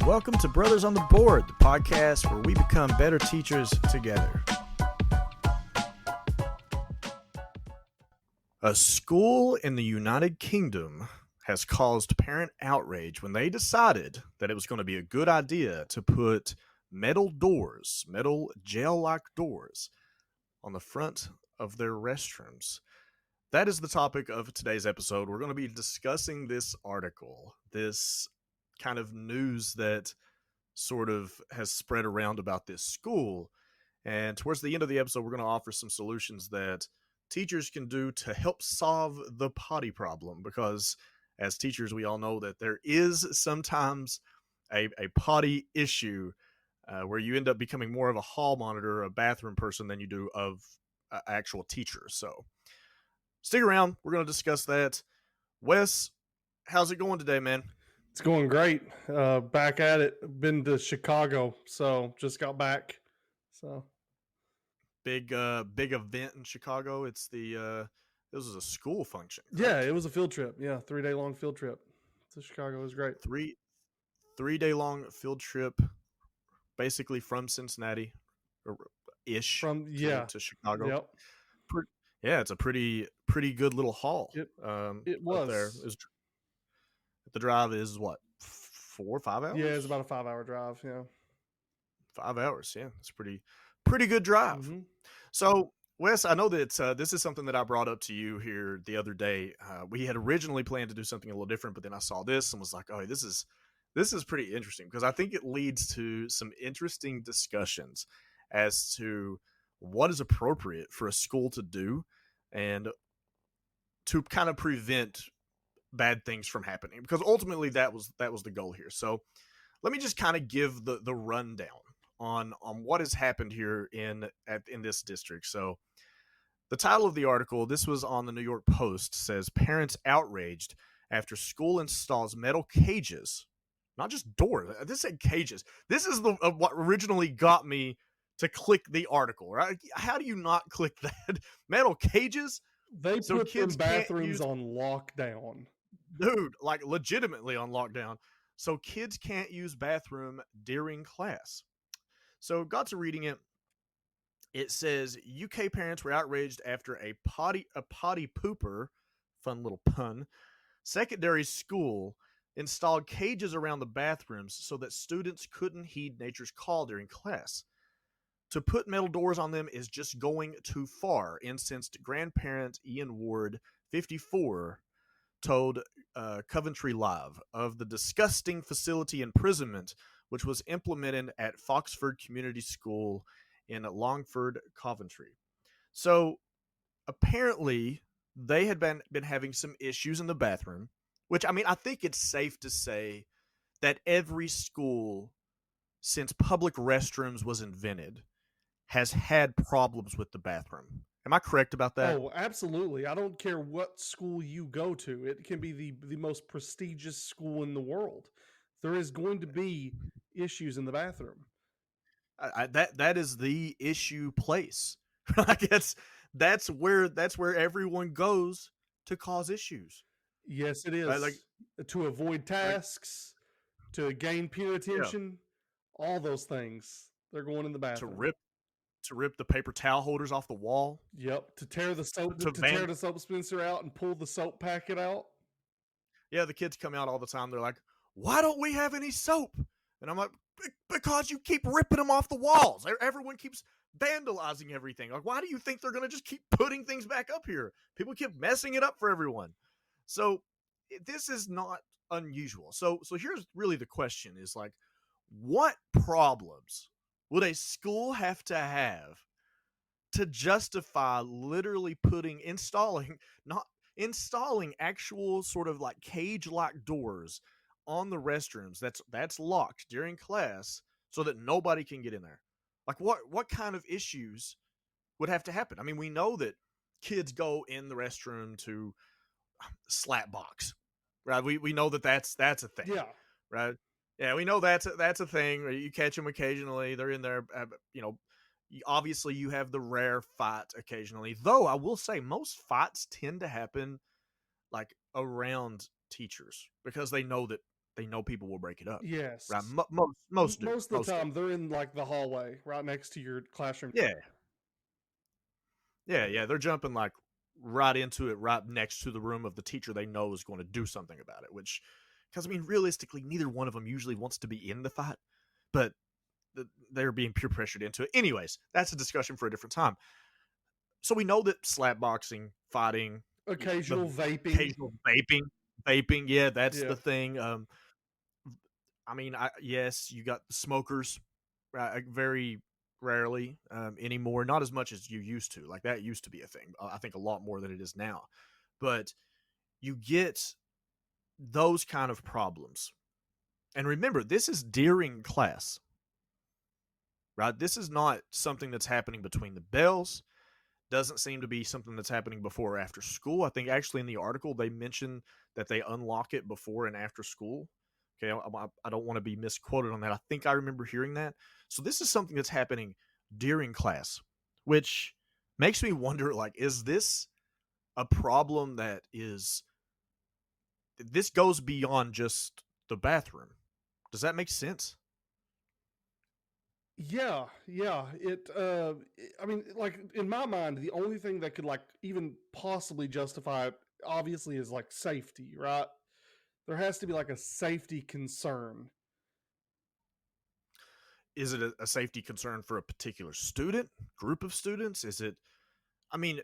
Welcome to Brothers on the Board, the podcast where we become better teachers together. A school in the United Kingdom has caused parent outrage when they decided that it was going to be a good idea to put metal gel-like doors, on the front of their restrooms. That is the topic of today's episode. We're going to be discussing this article, this kind of news that sort of has spread around about this school. And towards the end of the episode, we're going to offer some solutions that teachers can do to help solve the potty problem, because as teachers, we all know that there is sometimes a potty issue where you end up becoming more of a hall monitor, a bathroom person, than you do of an actual teacher. So stick around. We're going to discuss that. Wes, how's it going today, man? It's going great. Back at it. Been to Chicago, so just got back. So big event in Chicago. It's this was a school function. Correct? Yeah, it was a field trip. Yeah, 3-day long field trip to Chicago. It was great. 3-day long field trip, basically from Cincinnati, ish, to Chicago. Yep. Yeah, it's a pretty good little haul. It was. There. The drive is what, 4 or 5 hours? Yeah, it's about a 5-hour drive. Yeah, 5 hours. Yeah, it's pretty good drive. Mm-hmm. So, Wes, I know that this is something that I brought up to you here the other day. We had originally planned to do something a little different, but then I saw this and was like, oh, this is pretty interesting, because I think it leads to some interesting discussions as to what is appropriate for a school to do and to kind of prevent bad things from happening, because ultimately that was the goal here. So let me just kind of give the rundown on what has happened here in this district. So the title of the article, this was on the New York Post, says parents outraged after school installs metal cages, not just doors. This said cages. This is what originally got me to click the article, right? How do you not click that? Metal cages? They put them bathrooms on lockdown. Dude, like legitimately on lockdown. So kids can't use bathroom during class. So got to reading it. It says UK parents were outraged after a potty pooper, fun little pun, secondary school installed cages around the bathrooms so that students couldn't heed nature's call during class. To put metal doors on them is just going too far, incensed grandparent Ian Ward, 54, told Coventry Live of the disgusting facility imprisonment which was implemented at Foxford Community School in Longford, Coventry. So apparently they had been having some issues in the bathroom, which, I mean, I think it's safe to say that every school since public restrooms was invented has had problems with the bathroom. Am I correct about that? Oh, absolutely. I don't care what school you go to. It can be the most prestigious school in the world. There is going to be issues in the bathroom. That is the issue place. I guess that's where everyone goes to cause issues. Yes, it is. Like, to avoid tasks, to gain peer attention, all those things. They're going in the bathroom. To rip the paper towel holders off the wall. Yep. To tear the soap tear the soap dispenser out and pull the soap packet out. Yeah, the kids come out all the time. They're like, why don't we have any soap? And I'm like, because you keep ripping them off the walls. Everyone keeps vandalizing everything. Like, why do you think they're going to just keep putting things back up here? People keep messing it up for everyone. So this is not unusual. So here's really the question is, like, what problems would a school have to justify literally installing actual sort of like cage-like doors on the restrooms that's locked during class so that nobody can get in there? Like, what kind of issues would have to happen? I mean, we know that kids go in the restroom to slap box, right? We know that's a thing. Yeah. Right. Yeah, we know that's a thing. You catch them occasionally. They're in there. Obviously, you have the rare fight occasionally. Though I will say most fights tend to happen like around teachers, because they know that they know people will break it up, right? Yes. Most do, Most of the most do. time, they're in like the hallway right next to your classroom. Yeah, yeah. They're jumping like right into it, right next to the room of the teacher they know is going to do something about it. Which, because I mean, realistically, neither one of them usually wants to be in the fight, but they're being peer pressured into it. Anyways, that's a discussion for a different time. So we know that slap boxing, fighting, the Occasional vaping. occasional vaping, yeah, that's Yeah. the thing. I mean, yes, you got the smokers, very rarely anymore, not as much as you used to. Like that used to be a thing. I think a lot more than it is now. But you get those kind of problems. And remember, this is during class, right? This is not something that's happening between the bells. Doesn't seem to be something that's happening before or after school. I think actually in the article they mention that they unlock it before and after school. Okay, I don't want to be misquoted on that. I think I remember hearing that. So this is something that's happening during class, which makes me wonder, like, is this a problem that is this goes beyond just the bathroom? Does that make sense? Yeah, yeah. I mean, like in my mind, the only thing that could like even possibly justify it, obviously, is like safety, right? There has to be like a safety concern. Is it a safety concern for a particular student, group of students? Is it, I mean,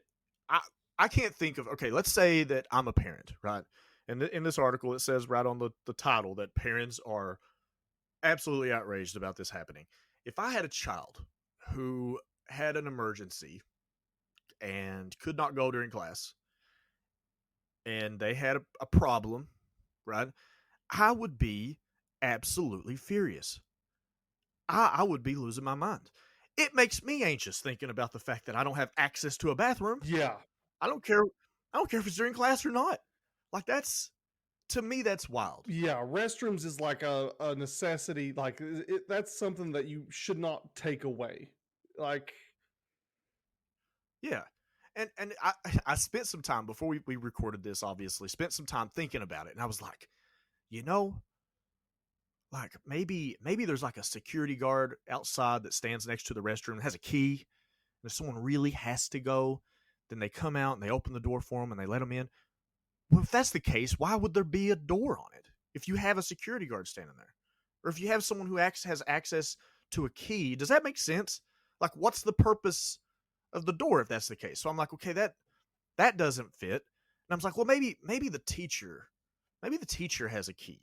I I can't think of, okay, let's say that I'm a parent, right? And in this article, it says right on the title that parents are absolutely outraged about this happening. If I had a child who had an emergency and could not go during class and they had a problem, right? I would be absolutely furious. I would be losing my mind. It makes me anxious thinking about the fact that I don't have access to a bathroom. Yeah, I don't care. I don't care if it's during class or not. Like that's, to me, that's wild. yeah. Restrooms is like a necessity. Like that's something that you should not take away. Like, Yeah. And I spent some time before we recorded this, obviously, spent some time thinking about it. And I was like, you know, like maybe there's like a security guard outside that stands next to the restroom and has a key. And if someone really has to go, then they come out and they open the door for them and they let them in. Well, if that's the case, why would there be a door on it? If you have a security guard standing there, or if you have someone who has access to a key, does that make sense? Like, what's the purpose of the door if that's the case? So I'm like, okay, that doesn't fit. And I was like, well, maybe the teacher has a key,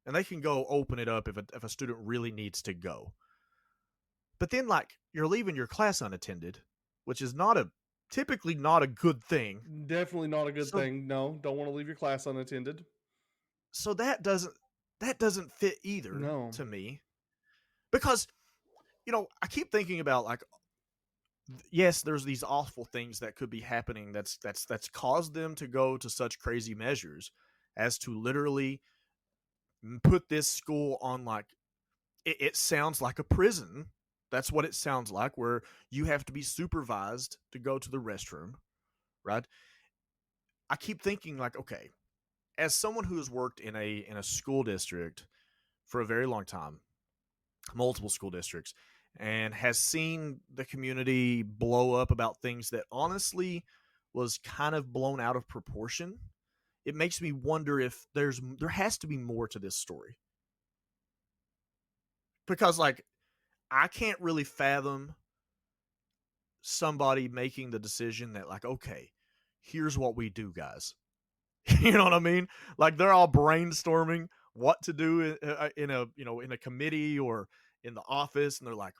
and they can go open it up if a student really needs to go. But then, like, you're leaving your class unattended, which is typically not a good thing. definitely not a good So thing. No, don't want to leave your class unattended. so that doesn't fit either No. to me, because I keep thinking about, like, yes, there's these awful things that could be happening that's caused them to go to such crazy measures as to literally put this school on, like, it sounds like a prison. That's what it sounds like, where you have to be supervised to go to the restroom, right? I keep thinking, like, okay, as someone who has worked in a school district for a very long time, multiple school districts, and has seen the community blow up about things that honestly was kind of blown out of proportion, it makes me wonder if there has to be more to this story. Because, like, I can't really fathom somebody making the decision that, like, okay, here's what we do, guys. You know what I mean? Like, they're all brainstorming what to do in a committee or in the office, and they're like,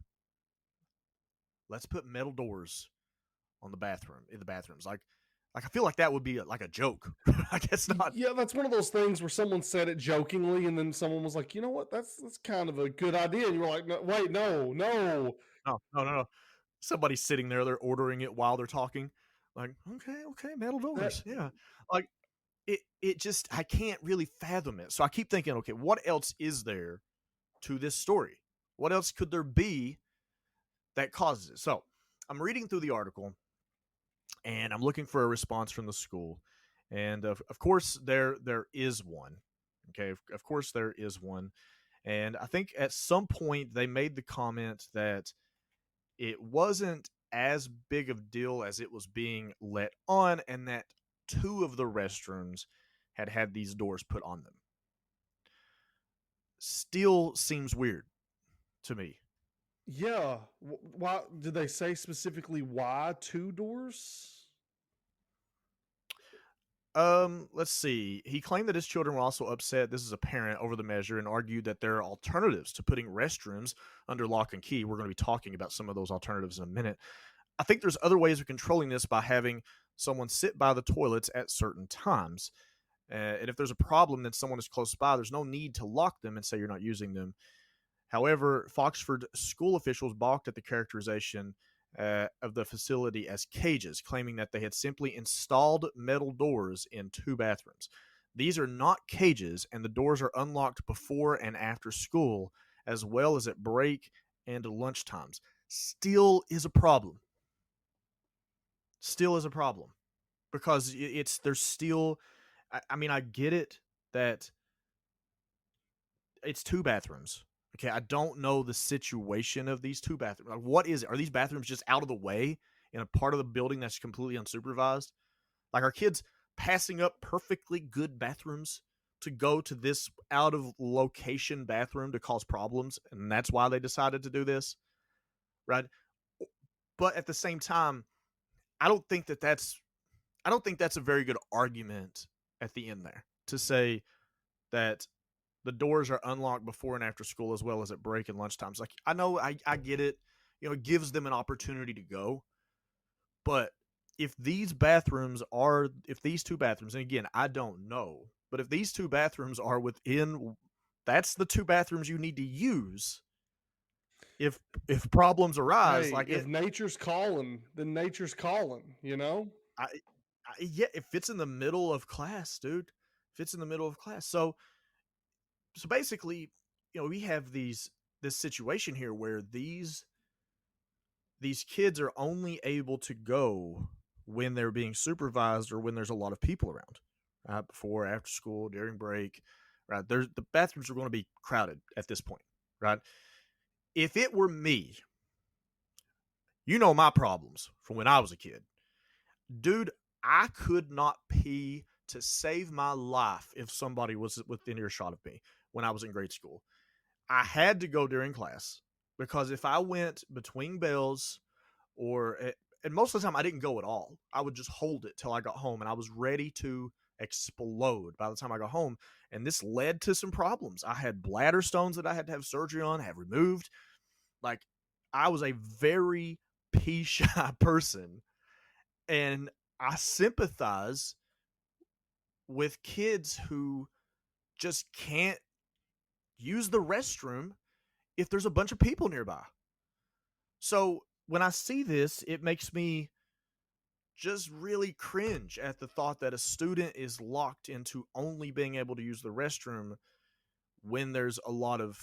let's put metal doors on the bathrooms. Like I feel like that would be like a joke. I guess not. Yeah, that's one of those things where someone said it jokingly, and then someone was like, "You know what? That's kind of a good idea." And you were like, no, "Wait, no, no." No. Somebody's sitting there, they're ordering it while they're talking. Like, okay, metal That doors. Yeah. Like, it just, I can't really fathom it. So I keep thinking, okay, what else is there to this story? What else could there be that causes it? So I'm reading through the article and I'm looking for a response from the school. And of course there is one. Okay, of course there is one. And I think at some point they made the comment that it wasn't as big of a deal as it was being let on, and that two of the restrooms had these doors put on them. Still seems weird to me. Yeah. Why did they say specifically why two doors? Let's see. He claimed that his children were also upset, this is a parent, over the measure, and argued that there are alternatives to putting restrooms under lock and key. We're going to be talking about some of those alternatives in a minute. I think there's other ways of controlling this by having someone sit by the toilets at certain times. And if there's a problem that someone is close by, there's no need to lock them and say you're not using them. However, Foxford school officials balked at the characterization of the facility as cages, claiming that they had simply installed metal doors in two bathrooms. These are not cages, and the doors are unlocked before and after school, as well as at break and lunch times. Still is a problem. Still is a problem because there's still. I mean, I get it that it's two bathrooms. Okay, I don't know the situation of these two bathrooms. Like, what is it? Are these bathrooms just out of the way in a part of the building that's completely unsupervised? Like, are kids passing up perfectly good bathrooms to go to this out of location bathroom to cause problems, and that's why they decided to do this, right? But at the same time, I don't think that's a very good argument at the end there to say that the doors are unlocked before and after school as well as at break and lunch times. Like, I know, I get it. It gives them an opportunity to go. But if these two bathrooms, and again, I don't know, but if these two bathrooms are within, that's the two bathrooms you need to use. If problems arise, Hey, like if nature's calling, then nature's calling, you know? I, yeah, it fits in the middle of class, dude. Fits in the middle of class. So basically, we have this situation here where these kids are only able to go when they're being supervised or when there's a lot of people around, right? Before, after school, during break, right? The bathrooms are going to be crowded at this point, right? If it were me, my problems from when I was a kid, dude. I could not pee to save my life if somebody was within earshot of me when I was in grade school. I had to go during class because if I went between bells and most of the time I didn't go at all. I would just hold it till I got home, and I was ready to explode by the time I got home. And this led to some problems. I had bladder stones that I had to have surgery on, have removed. Like, I was a very pee shy person, and I sympathize with kids who just can't use the restroom if there's a bunch of people nearby. So when I see this, it makes me just really cringe at the thought that a student is locked into only being able to use the restroom when there's a lot of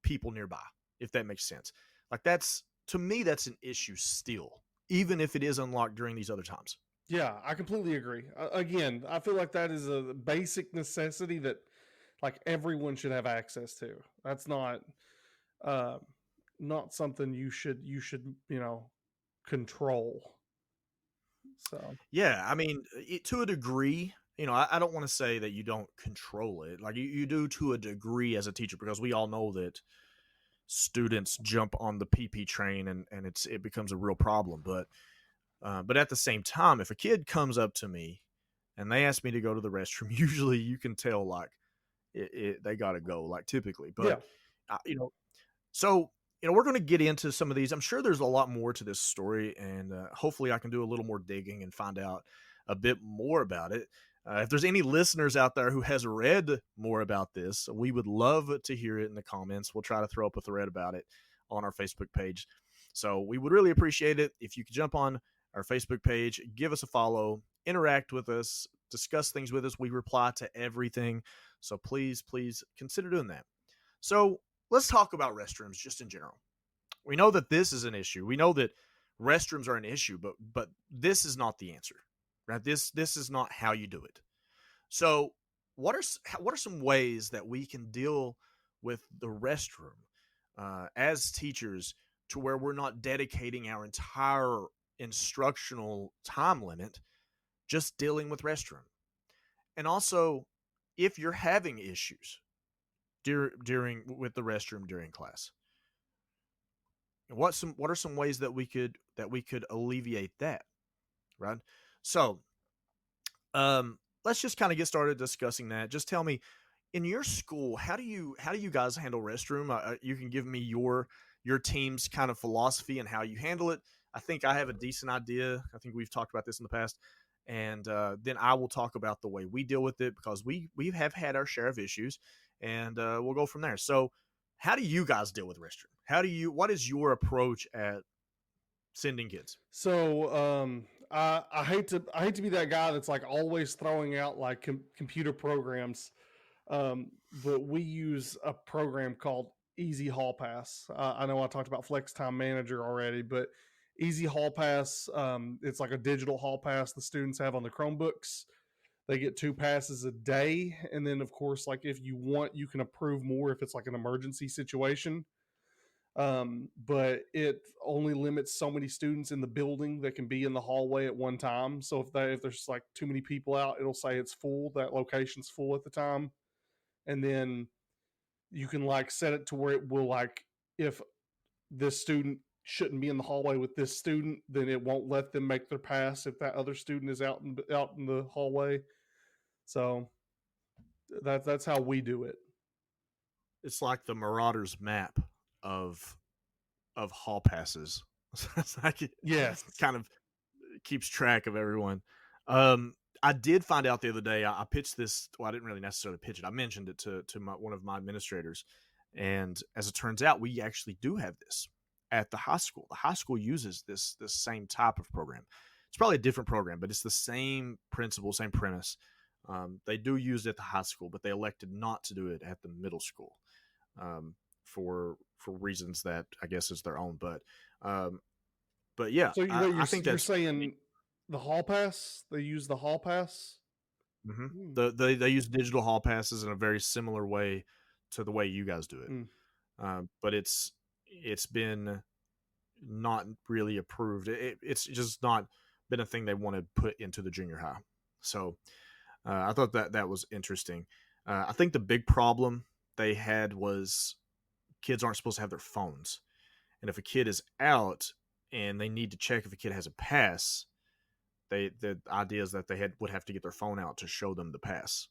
people nearby, if that makes sense. Like, to me, that's an issue still, even if it is unlocked during these other times. Yeah, I completely agree. Again, I feel like that is a basic necessity that like everyone should have access to. That's uh, not something you should control. So Yeah, I mean, to a degree, I don't want to say that you don't control it. Like, you do to a degree as a teacher, because we all know that students jump on the PP train and it becomes a real problem. But at the same time, if a kid comes up to me and they ask me to go to the restroom, usually you can tell, like, they got to go, like, typically. yeah, But uh, you know, so we're going to get into some of these. I'm sure there's a lot more to this story, and hopefully I can do a little more digging and find out a bit more about it. If there's any listeners out there who has read more about this, we would love to hear it in the comments. We'll try to throw up a thread about it on our Facebook page. So we would really appreciate it if you could jump on our Facebook page, give us a follow, interact with us, discuss things with us. We reply to everything. So please consider doing that. So let's talk about restrooms just in general. We know that this is an issue. We know that restrooms are an issue, but this is not the answer, right? This is not how you do it. So what are some ways that we can deal with the restroom as teachers to where we're not dedicating our entire instructional time limit just dealing with restroom? And also, if you're having issues during with the restroom during class, what are some ways that we could alleviate that, right? So, let's just kind of get started discussing that. Just tell me, in your school, how do you guys handle restroom? You can give me your team's kind of philosophy and how you handle it. I think I have a decent idea. I think we've talked about this in the past, and then I will talk about the way we deal with it because we have had our share of issues, and we'll go from there. So, how do you guys deal with restroom? What is your approach at sending kids? So I hate to be that guy that's like always throwing out like computer programs, but we use a program called Easy Hall Pass. I know I talked about Flex Time Manager already, but Easy Hall Pass, it's like a digital hall pass the students have on the Chromebooks. They get 2 passes a day, and then of course, like if you want, you can approve more if it's like an emergency situation. But it only limits so many students in the building that can be in the hallway at one time. So if there's like too many people out, it'll say it's full. That location's full at the time, and then you can like set it to where it will like if this student shouldn't be in the hallway with this student, then it won't let them make their pass if that other student is out in the hallway. So that's how we do it. It's like the Marauders map of hall passes. It's like it Yes. kind of keeps track of everyone. Um, I did find out the other day. I pitched this. Well, I didn't really necessarily pitch it. I mentioned it to one of my administrators, and as it turns out, we actually do have this at the high school. The high school uses this same type of program. It's probably a different program, but it's the same principle, same premise. They do use it at the high school, but they elected not to do it at the middle school um, for reasons that I guess is their own. Um, but yeah, So I think you're that's saying the hall pass? They use the hall pass? Mm. they use digital hall passes in a very similar way to the way you guys do it, Mm. but it's been not really approved. It's just not been a thing they want to put into the junior high. So I thought that was interesting. I think the big problem they had was kids aren't supposed to have their phones, and if a kid is out and they need to check if a kid has a pass, the idea is that would have to get their phone out to show them the pass.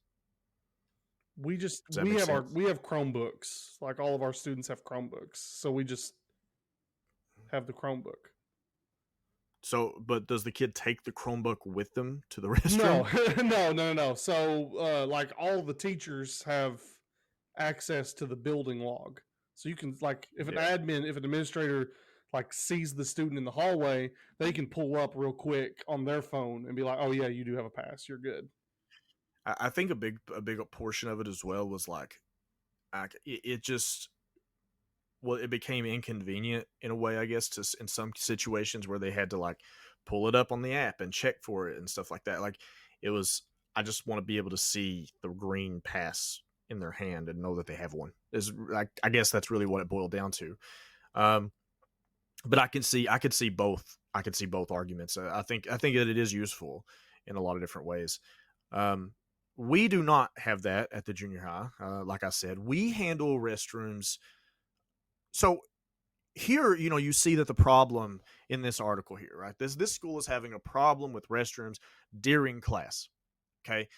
Does that make sense? We have Chromebooks. Like all of our students have Chromebooks, so we just have the Chromebook. So, but does the kid take the Chromebook with them to the No, restroom? no. So like all the teachers have access to the building log, so you can like if Yeah, if an administrator like sees the student in the hallway, they can pull up real quick on their phone and be like, "Oh yeah, you do have a pass. You're good." I think a big portion of it as well was like, it just well, it became inconvenient in a way, I guess, to in some situations where they had to like pull it up on the app and check for it and stuff like that. Like it was, I just want to be able to see the green pass in their hand and know that they have one. Is I guess that's really what it boiled down to. Um, but I could see both. I could see both arguments. I think that it is useful in a lot of different ways. Um, we do not have that at the junior high. Like I said, we handle restrooms. So here, you see that the problem in this article here, right? This school is having a problem with restrooms during class. Okay,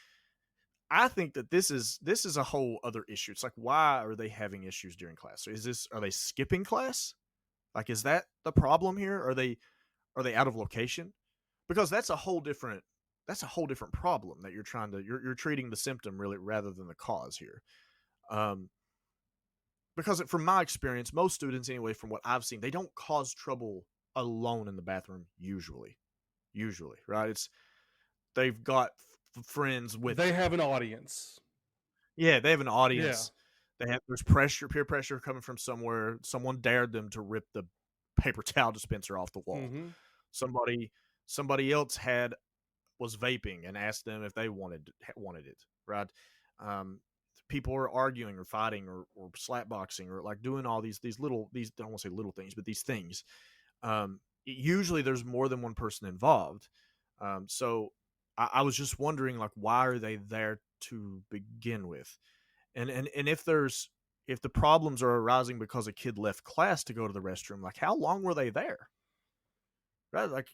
I think that this is a whole other issue. It's like, why are they having issues during class? So are they skipping class? Like, is that the problem here? Are they out of location? Because that's a whole different problem that you're treating the symptom really rather than the cause here. Um, because from my experience, most students anyway, from what I've seen, they don't cause trouble alone in the bathroom usually. Usually, right? It's they've got friends with They them. have an audience. Yeah, they have an Yeah. audience. There's pressure, peer pressure coming from somewhere. Someone dared them to rip the paper towel dispenser off the wall. Mm-hmm. Somebody somebody else had was vaping and asked them if they wanted it, right? Um, People are arguing or fighting or slapboxing or like doing all these little these I don't want to say little things, but these things. Usually there's more than one person involved. So I was just wondering, like, why are they there to begin with? And if the problems are arising because a kid left class to go to the restroom, like, how long were they there? Right? Like,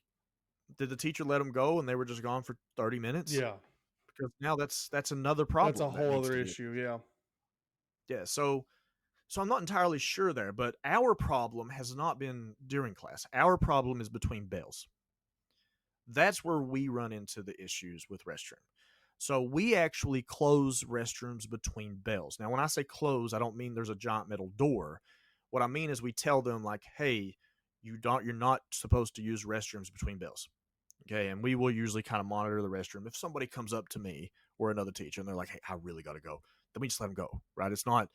did the teacher let them go and they were just gone for 30 minutes? Yeah, Because now that's another that's a problem that whole needs other to be. issue. Yeah, Yeah. So I'm not entirely sure there, but our problem has not been during class. Our problem is between bells. That's where we run into the issues with restroom. So we actually close restrooms between bells. Now, when I say close, I don't mean there's a giant metal door. What I mean is we tell them, like, hey, you're not supposed to use restrooms between bells. Okay, and we will usually kind of monitor the restroom. If somebody comes up to me or another teacher and they're like, hey, I really got to go, then we just let them go. Right? It's not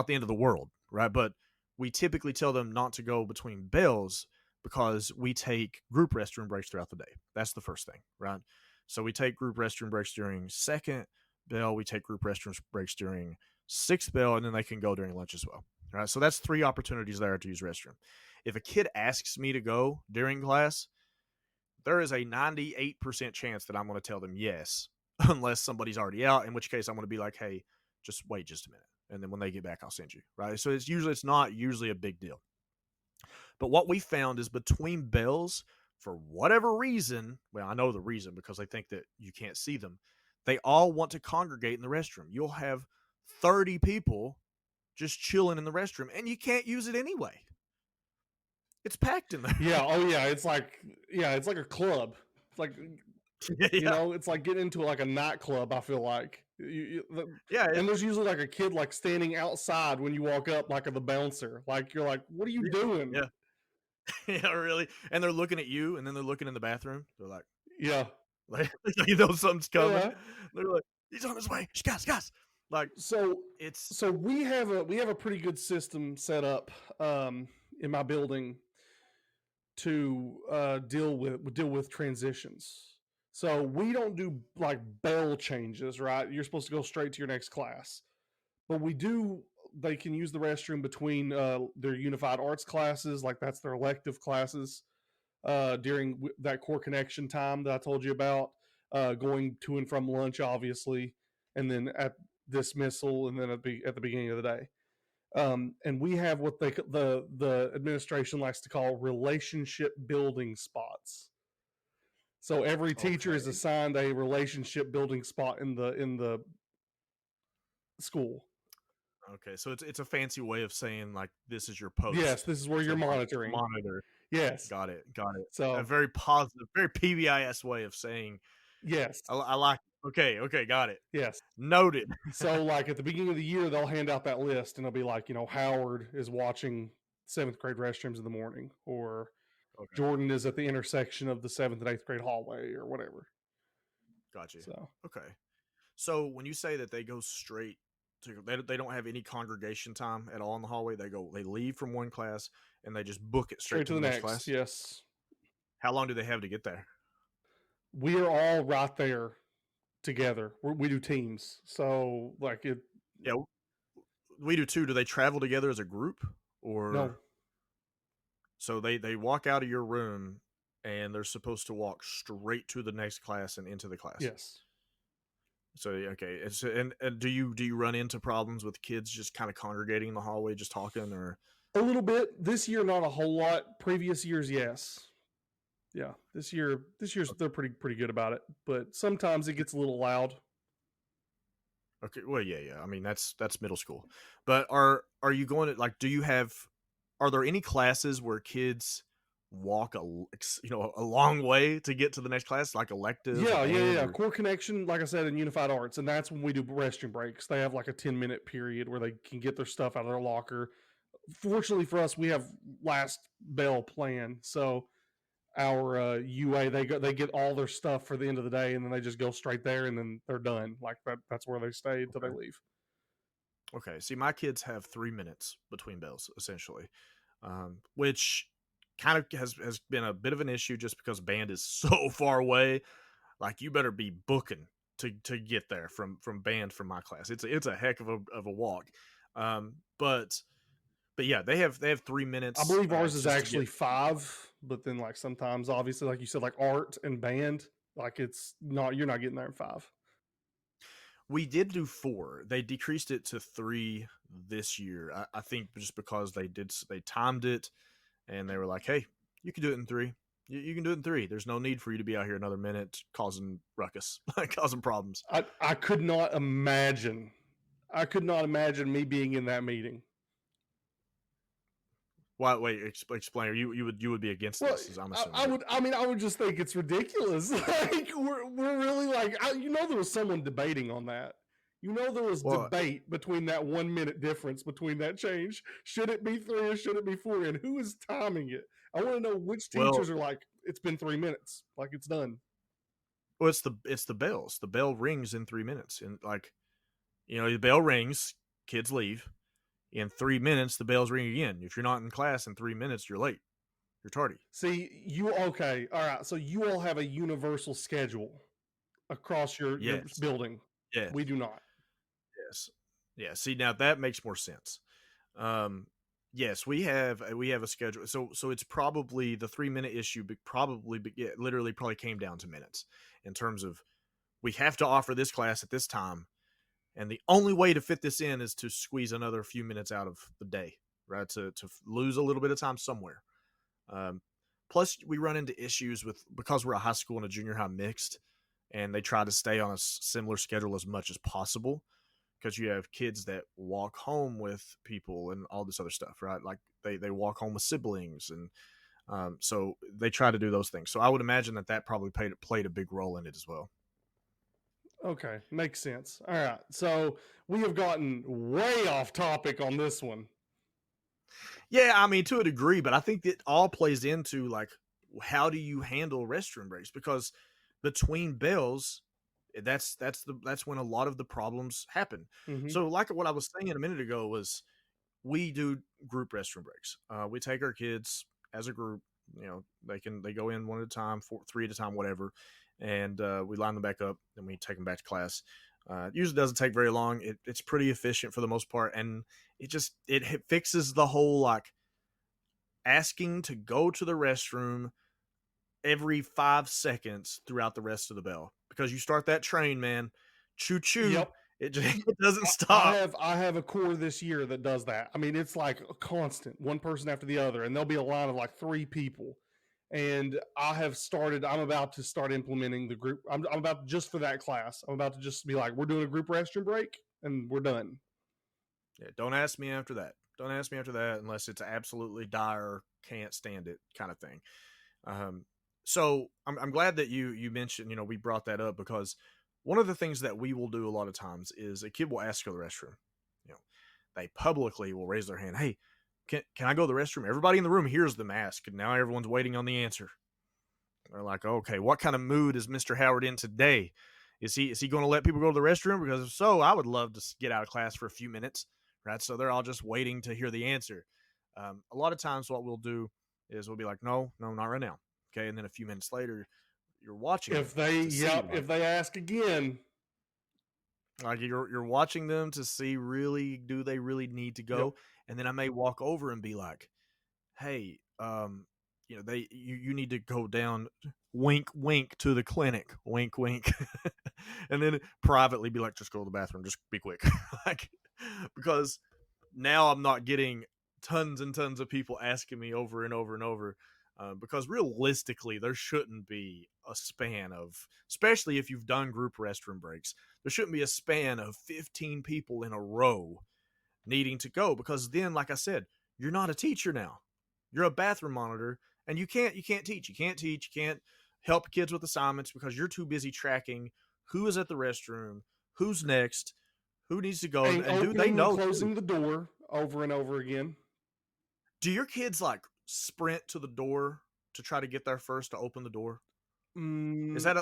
the end of the world, right? But we typically tell them not to go between bells because we take group restroom breaks throughout the day. That's the first thing, right? So we take group restroom breaks during second bell, we take group restroom breaks during sixth bell, and then they can go during lunch as well. All right. So that's three opportunities there to use restroom. If a kid asks me to go during class, there is a 98% chance that I'm going to tell them yes, unless somebody's already out, in which case I'm going to be like, hey, just wait just a minute. And then when they get back, I'll send you. Right. So it's not usually a big deal. But what we found is between bells, for whatever reason, well, I know the reason because they think that you can't see them, they all want to congregate in the restroom. You'll have 30 people just chilling in the restroom and you can't use it anyway. It's packed in there. yeah, oh yeah. It's like a club. It's like Yeah. it's like getting into like a nightclub. I feel like Yeah. and there's usually like a kid like standing outside when you walk up, like the bouncer. Like you're like, what are you doing? Yeah. Yeah, really. And they're looking at you and then they're looking in the bathroom. They're like, Yeah, like you know something's coming. yeah. They're like, he's on his way. Guys. Like So it's so we have a pretty good system set up in my building to deal with transitions. So we don't do like bell changes, right? You're supposed to go straight to your next class, but we do. They can use the restroom between their unified arts classes, like that's their elective classes during that core connection time that I told you about, going to and from lunch, obviously, and then at dismissal, and then at the beginning of the day. And we have what the administration likes to call relationship building spots. So every teacher is okay. assigned a relationship building spot in the school. Okay. So it's a fancy way of saying like this is your post Yes, this is where you're to monitoring. monitor. Yes. Got it. Got it. A So very positive, very PBIS way of saying yes, I like it. Okay, okay, got it. yes. Noted. So like at the beginning of the year, they'll hand out that list, and it'll be like, Howard is watching seventh grade restrooms in the morning, or Okay, Jordan is at the intersection of the seventh and eighth grade hallway, or whatever. got you. So Okay. So when you say that they go straight to they don't have any congregation time at all in the hallway, they leave from one class and they just book it straight straight to to the the next next. class. Yes, How long do they have to get there? we are all right there together. We do teams, so like it. Yeah, we do too. Do they travel together as a group or No, so they walk out of your room and they're supposed to walk straight to the next class and into the class? yes, So okay, and do you run into problems with kids just kind of congregating in the hallway, just talking, or a little bit this year, not a whole lot. Previous years, yes. Yeah, this year's they're pretty good about it, but sometimes it gets a little loud. okay, well, yeah. I mean, that's middle school, but are you going to like? Do you have? Are there any classes where kids walk a long way to get to the next class, like elective or band Yeah. or? Core connection, like I said, in Unified Arts, and that's when we do restroom breaks. They have like a 10-minute period where they can get their stuff out of their locker. Fortunately for us, we have last bell plan, so our UA they get all their stuff for the end of the day, and then they just go straight there, and then they're done. Like that's where they stay until they Okay, leave. okay. See, my kids have 3 minutes between bells, essentially, which kind of has been a bit of an issue just because band is so far away. Like you better be booking to get there from band from my class. It's a heck of a walk. But yeah, they have 3 minutes I believe ours is just to get. actually 5, but then like sometimes, obviously, like you said, like art and band, like it's not you're not getting there in 5. We did do 4. They decreased it to 3 this year. I think just because they timed it and they were like, hey, you can do it in 3. You can do it in 3. There's no need for you to be out here another minute causing ruckus, causing problems. I could not imagine. I could not imagine me being in that meeting. Why? Wait, explain. You would be against Well, this? As I'm I, assuming. I would. I mean, I would just think it's ridiculous. Like we're really like, there was someone debating on that. There was Well, debate between that 1 minute difference between that change. Should it be 3 or should it be 4? And who is timing it? I want to know which well, teachers are like, it's been 3 minutes, like it's done. well. It's the bells. The bell rings in 3 minutes, and the bell rings, kids leave. In 3 minutes, the bells ring again. If you're not in class in 3 minutes, you're late. You're tardy. See, you okay? All right. So you all have a universal schedule across your Yes. building. We Yes. do not. Yes. Yeah. See, now that makes more sense. Um, yes, we have a schedule. So it's probably the 3 minute issue. Literally probably came down to minutes in terms of we have to offer this class at this time, and the only way to fit this in is to squeeze another few minutes out of the day, right? To lose a little bit of time somewhere. Um, Plus, we run into issues with because we're a high school and a junior high mixed, and they try to stay on a similar schedule as much as possible because you have kids that walk home with people and all this other stuff, right? Like they walk home with siblings, and so they try to do those things. So I would imagine that probably played a big role in it as well. Okay, makes sense. All right. So we have gotten way off topic on this one. Yeah, I mean to a degree, but I think it all plays into like how do you handle restroom breaks because between bells that's when a lot of the problems happen. Mm-hmm. So like what I was saying a minute ago was we do group restroom breaks. We take our kids as a group. They go in one at a time, three at a time, whatever, and we line them back up, and we take them back to class. Usually doesn't take very long. It's pretty efficient for the most part, and it fixes the whole like asking to go to the restroom every 5 seconds throughout the rest of the bell because you start that train, man, choo choo. Yep. It doesn't I stop. have I have a core this year that does that. I mean, it's like a constant, one person after the other, and there'll be a line of like 3 people. And I'm about to start implementing the group. I'm about just for that class. I'm about to just be like, we're doing a group restroom break, and we're done. Yeah, don't ask me after that. Don't ask me after that unless it's absolutely dire, can't stand it kind of thing. Um, so I'm glad that you mentioned, we brought that up because one of the things that we will do a lot of times is a kid will ask for the restroom. You know, they publicly will raise their hand. Hey, can I go to the restroom? Everybody in the room hears them ask, and now everyone's waiting on the answer. They're like, okay, what kind of mood is Mr. Howard in today? Is he going to let people go to the restroom? Because if so, I would love to get out of class for a few minutes, right? So they're all just waiting to hear the answer. A lot of times, what we'll do is we'll be like, no, not right now, okay. And then a few minutes later, you're watching them to see, If they ask again, like you're watching them to see really do they really need to yep. go, and then I may walk over and be like, hey, you need to go down, wink wink to the clinic, wink wink, and then privately be like, just go to the bathroom, just be quick, like because now I'm not getting tons and tons of people asking me over and over and over. Because realistically, there shouldn't be a span of, especially if you've done group restroom breaks, there shouldn't be a span of 15 people in a row needing to go because then, like I said, you're not a teacher now. You're a bathroom monitor, and you can't teach. You can't help kids with assignments because you're too busy tracking who is at the restroom, who's next, who needs to go, And and do they opening and know too? closing the door over and over again. Do your kids like sprint to the door to try to get there first to open the door? Is Mm, that,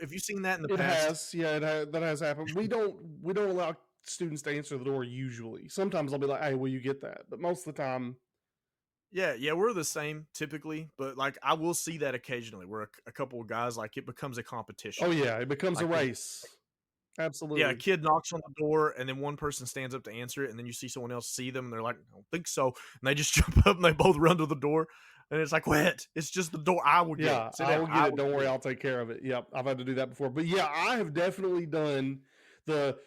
have you seen that in the it past? has, yeah, that has happened. We don't allow students to answer the door usually. Sometimes I'll be like, "Hey, will you get that?" But most of the time, Yeah, we're the same typically, but like I will see that occasionally where a couple of guys like it becomes a Oh competition. yeah, it becomes a Like race. yeah, a Absolutely. kid knocks on the door and then one person stands up to answer it, and then you see someone else see them and they're like, I don't think so. And they just jump up and they both run to the door. And it's like, what? It's just the door. I will get it. Yeah, Sit I down. will get I it. will Don't get worry, it. I'll take care of it. Yep, I've had to do that before. But yeah, I have definitely done the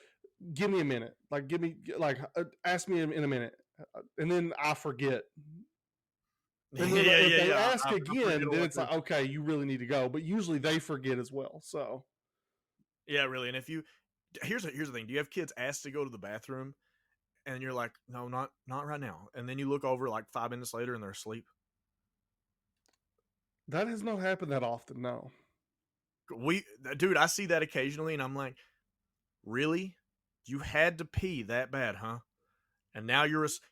give me a minute. Like give me like ask me in a minute. And then I forget. And then if they Yeah. ask I forget again, a then lot it's too. like, okay, you really need to go. But usually they forget as well. So Yeah, really. And if you here's the thing: do you have kids ask to go to the bathroom, and you're like, no, not right now, and then you look over like 5 minutes later and they're asleep? that has not happened that often, no. We, dude, I see that occasionally, and I'm like, really? You had to pee that bad, huh? And now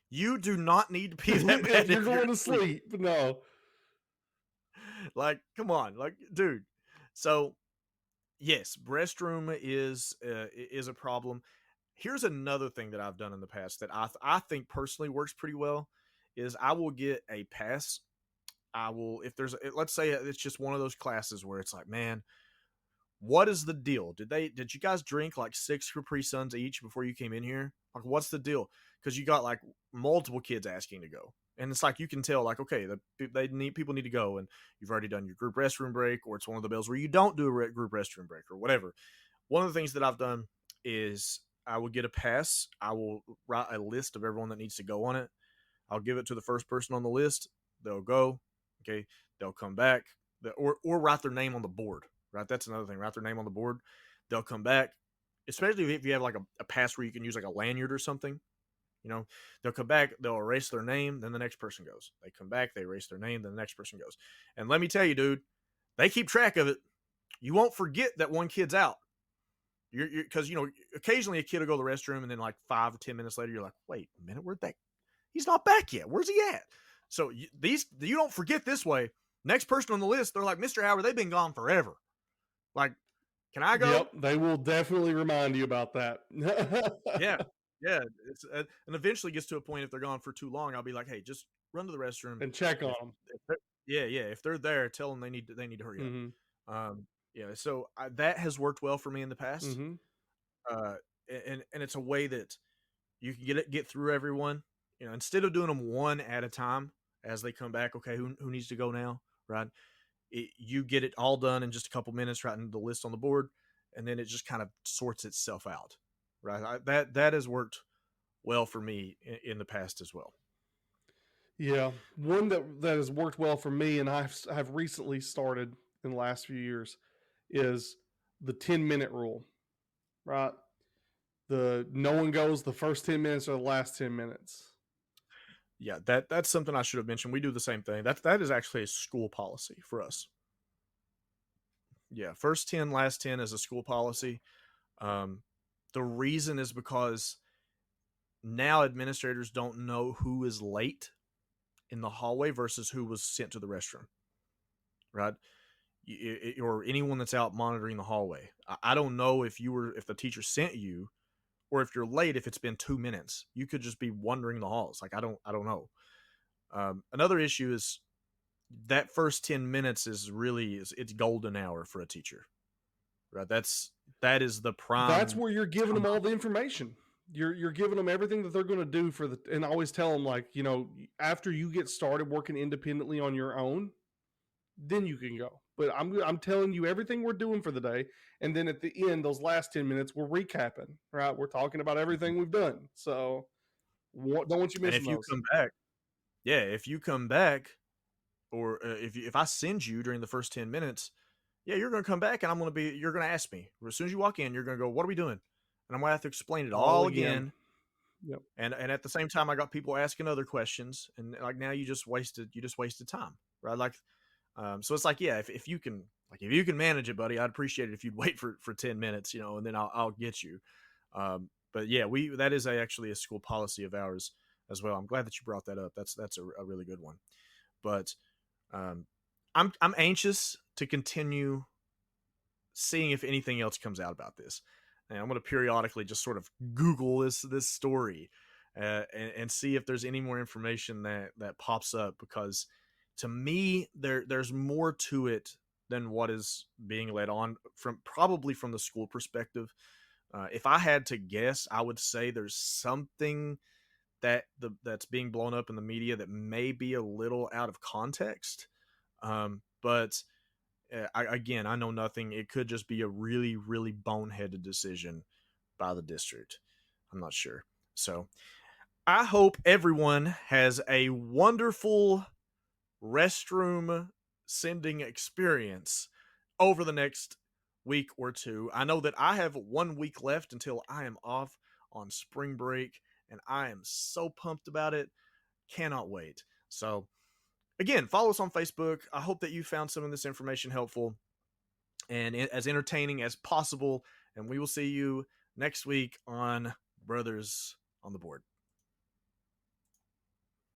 you do not need to pee that bad You're if you're going to asleep. sleep. No. Like, come on, like, dude. So yes, restroom is a problem. Here's another thing that I've done in the past that I think personally works pretty well is I will get a pass. I will if there's let's say it's just one of those classes where it's like, man, what is the deal? Did you guys drink like 6 Capri Suns each before you came in here? Like, what's the deal? Because you got like multiple kids asking to go, and it's like you can tell like, okay, people need to go, and you've already done your group restroom break, or it's one of the bills where you don't do a group restroom break or whatever. One of the things that I've done is I will get a pass. I will write a list of everyone that needs to go on it. I'll give it to the first person on the list. They'll go. Okay. They'll come back. Or write their name on the board. Right. That's another thing. Write their name on the board. They'll come back. Especially if you have like a pass where you can use like a lanyard or something. You know, they'll come back, they'll erase their name, then the next person goes. They come back, they erase their name, then the next person goes. And let me tell you, dude, they keep track of it. You won't forget that one kid's out. You're because occasionally a kid will go to the restroom and then like 5 or 10 minutes later you're like, wait a minute, where'd that? He's not back yet. Where's he at? So you don't forget this way. Next person on the list, they're like, Mr. Howard, they've been gone forever. Like, can I go? Yep, they will definitely remind you about that. Yeah, yeah. And eventually gets to a point if they're gone for too long, I'll be like, hey, just run to the restroom, And check and on them. yeah, if they're there, tell them they need to hurry up. Mm-hmm. Yeah, so that has worked well for me in the past. Mm-hmm. Uh, and it's a way that you can get through everyone. Instead of doing them one at a time as they come back. Okay, who needs to go now? Right? You get it all done in just a couple minutes, writing the list on the board, and then it just kind of sorts itself out. Right? That has worked well for me in the past as well. Yeah, one that has worked well for me, and I've recently started in the last few years, is the 10-minute rule. Right, the no one goes the first 10 minutes or the last 10 minutes. Yeah, that's something I should have mentioned. We do the same thing. That is actually a school policy for us. Yeah, first 10, last 10 is a school policy. Um, the reason is because now administrators don't know who is late in the hallway versus who was sent to the restroom, right? Or anyone that's out monitoring the hallway. I don't know if the teacher sent you, or if you're late. If it's been 2 minutes, you could just be wandering the halls. Like, I don't know. Another issue is that first 10 minutes it's golden hour for a teacher, right? That is the That's prime where you're giving them time. all the information. You're giving them everything that they're going to do for the. And I always tell them, like, after you get started working independently on your own, then you can go. But I'm telling you everything we're doing for the day, and then at the end, those last 10 minutes, we're recapping. Right, we're talking about everything we've done. So don't want you And missing if you those. come back, yeah, if you come back, or if I send you during the first 10 minutes, yeah, you're going to come back, and you're going to ask me as soon as you walk in. You're going to go, what are we doing? And I'm going to have to explain it All all again. again. Yep. And at the same time, I got people asking other questions, and like now you just wasted time, right? Like, so it's like, yeah, if you can manage it, buddy, I'd appreciate it if you'd wait for 10 minutes, and then I'll get you. But yeah, that is actually a school policy of ours as well. I'm glad that you brought that up. That's a really good one. But um, I'm anxious to continue seeing if anything else comes out about this. And I'm going to periodically just sort of Google this story and see if there's any more information that pops up, because to me there's more to it than what is being led on from, probably from the school perspective. If I had to guess, I would say there's something that's being blown up in the media that may be a little out of context. But again, I know nothing. It could just be a really, really boneheaded decision by the district. I'm not sure. So I hope everyone has a wonderful restroom sending experience over the next week or two. I know that I have 1 week left until I am off on spring break, and I am so pumped about it. Cannot wait. So, again, follow us on Facebook. I hope that you found some of this information helpful and as entertaining as possible. And we will see you next week on Brothers on the Board.